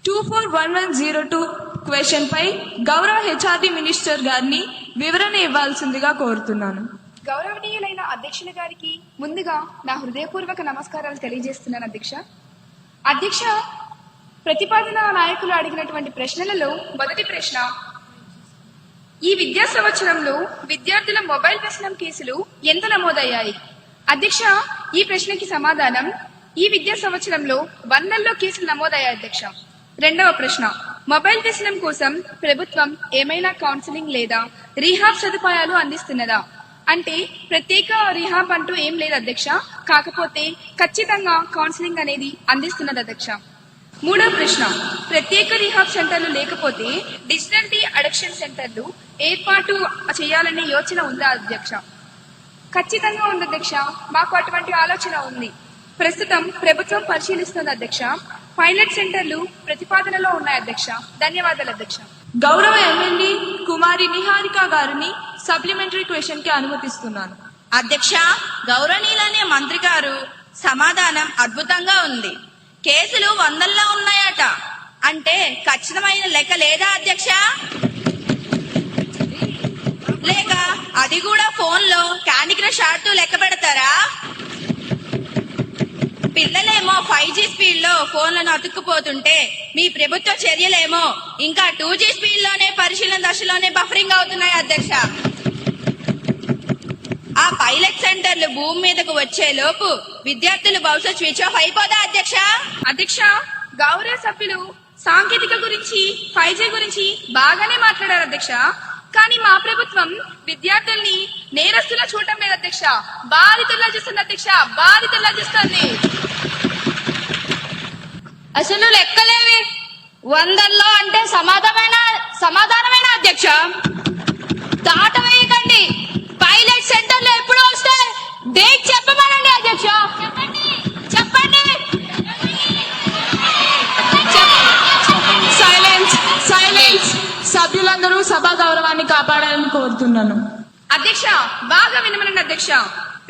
241102 question పై గౌరవ HRD minister గారిని వివరణ ఇవ్వాల్సిందిగా కోరుతున్నాను. గౌరవనీయులైన అధ్యక్షుల గారికి ముందుగా నా హృదయపూర్వక నమస్కారాలు తెలియజేస్తున్నాను. అధ్యక్ష, ప్రతిపాదన నాయకులు అడిగినటువంటి ప్రశ్నలలో మొదటి ప్రశ్న, ఈ విద్యా సంవత్సరంలో విద్యార్థుల మొబైల్ వ్యసనం కేసులు ఎంత నమోదయ్యాయి? అధ్యక్ష, ఈ ప్రశ్నకి సమాధానం, ఈ విద్యా సంవత్సరంలో 100లో కేసులు నమోదయ్యాయి అధ్యక్ష. రెండవ ప్రశ్న, మొబైల్ వ్యసనం కోసం ప్రభుత్వం ఏమైనా కౌన్సిలింగ్ లేదా రీహాబ్ సదుపాయాలు అందిస్తున్నదా? అంటే ప్రత్యేక రీహాబ్ అంటూ ఏం లేదు అధ్యక్ష, కాకపోతే ఖచ్చితంగా కౌన్సిలింగ్ అనేది అందిస్తున్నది అధ్యక్ష. మూడవ ప్రశ్న, ప్రత్యేక రీహాబ్ సెంటర్లు లేకపోతే డిజిటల్ డి అడిక్షన్ సెంటర్లు ఏర్పాటు చేయాలనే యోచన ఉందా అధ్యక్ష? ఖచ్చితంగా ఉంది అధ్యక్ష, మాకు అటువంటి ఆలోచన ఉంది. ప్రస్తుతం ప్రభుత్వం పరిశీలిస్తుంది అధ్యక్ష. పైలట్ సెంటర్లు ప్రతిపాదనలో ఉన్నాయి అధ్యక్ష. ధన్యవాదాలు అధ్యక్ష. గౌరవ ఎమ్మెల్యే కుమారి నిహారిక గారిని సప్లిమెంటరీ క్వశ్చన్ కి అనుమతిస్తున్నాను. అధ్యక్ష, గౌరవనీయులనే మంత్రి గారు సమాధానం అద్భుతంగా ఉంది. కేసులు 100లో ఉన్నాయట అంటే ఖచ్చితమైన లెక్క లేదా అధ్యక్ష? లేక అది కూడా ఫోన్లో క్యాండీ క్రష్ ఆడుతూ లెక్క పెడతారా? పిల్లలేమో 5G స్పీడ్ లో ఫోన్లను అతుక్కుపోతుంటే మీ ప్రభుత్వ చర్యలేమో ఇంకా 2G స్పీడ్ లోనే పరిశీలన దశలోనే బఫరింగ్ అవుతున్నాయి అధ్యక్ష. ఆ పైలట్ సెంటర్లు భూమి మీదకు వచ్చే లోపు విద్యార్థులు భవిష్యత్ స్విచ్ ఆఫ్ అయిపోదా అధ్యక్ష? అధ్యక్ష, గౌరవ సభ్యులు సాంకేతిక గురించి 5G గురించి బాగానే మాట్లాడారు అధ్యక్ష. కానీ మా ప్రభుత్వం విద్యార్థుల్ని నేరస్తులా చూడటం లేదు అధ్యక్ష, బాధితుల్లా చూస్తుంది అధ్యక్ష, బాధితుల్లా చూస్తుంది. అసలు లెక్కలేవి 100లో అంటే సమాధానమైన అధ్యక్ష. దాట వేయకండి. పైలట్ సెంటర్లు ఎప్పుడు వస్తాయి? డేట్ చెప్పమనండి అధ్యక్ష. చెప్పండి. సైలెన్స్. సభ్యులందరూ సభా గౌరవాన్ని కాపాడాలని కోరుతున్నాను. అధ్యక్ష, బాగా వినమనండి అధ్యక్ష.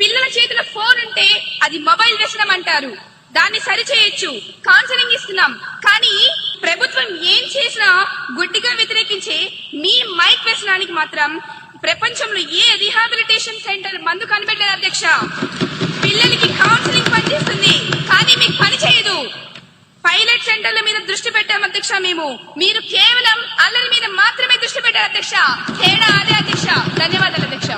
పిల్లల చేతిలో ఫోన్ ఉంటే అది మొబైల్ వ్యసనం అంటారు. దాన్ని సరిచేయొచ్చు, కౌన్సిలింగ్ ఇస్తున్నాం. కానీ ప్రభుత్వం ఏం చేసినా గుడ్డిగా వ్యతిరేకించే మీ మైక్ వ్యసనానికి మాత్రం ప్రపంచంలో ఏ రిహాబిలిటేషన్ సెంటర్ మందు కనిపెట్టలేదు అధ్యక్ష. పిల్లలకి కౌన్సిలింగ్ పనిచేస్తుంది కానీ మీకు పని చేయదు. పైలట్ సెంటర్ల మీద దృష్టి పెట్టాం అధ్యక్ష మేము. మీరు కేవలం అల్లరి మీద మాత్రమే దృష్టి పెట్టారు అధ్యక్ష. తేడా అదే అధ్యక్ష. ధన్యవాదాలు అధ్యక్ష.